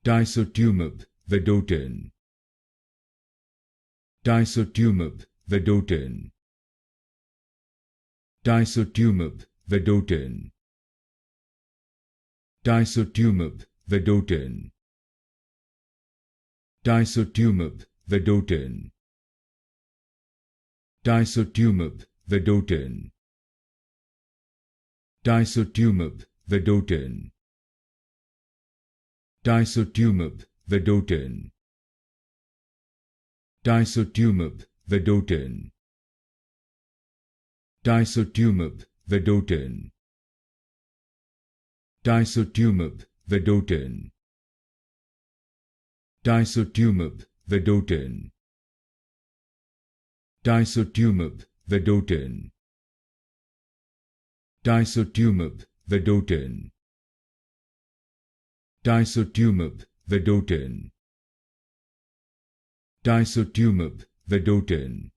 Tisotumab Vedotin. Tisotumab Vedotin. Tisotumab Vedotin. Tisotumab Vedotin. Tisotumab Vedotin. Tisotumab Vedotin. Tisotumab Vedotin. Tisotumab Vedotin. Tisotumab Vedotin. Tisotumab Vedotin. Tisotumab Vedotin. Tisotumab Vedotin. Tisotumab Vedotin. Tisotumab Vedotin. Tisotumab Vedotin. Tisotumab Vedotin.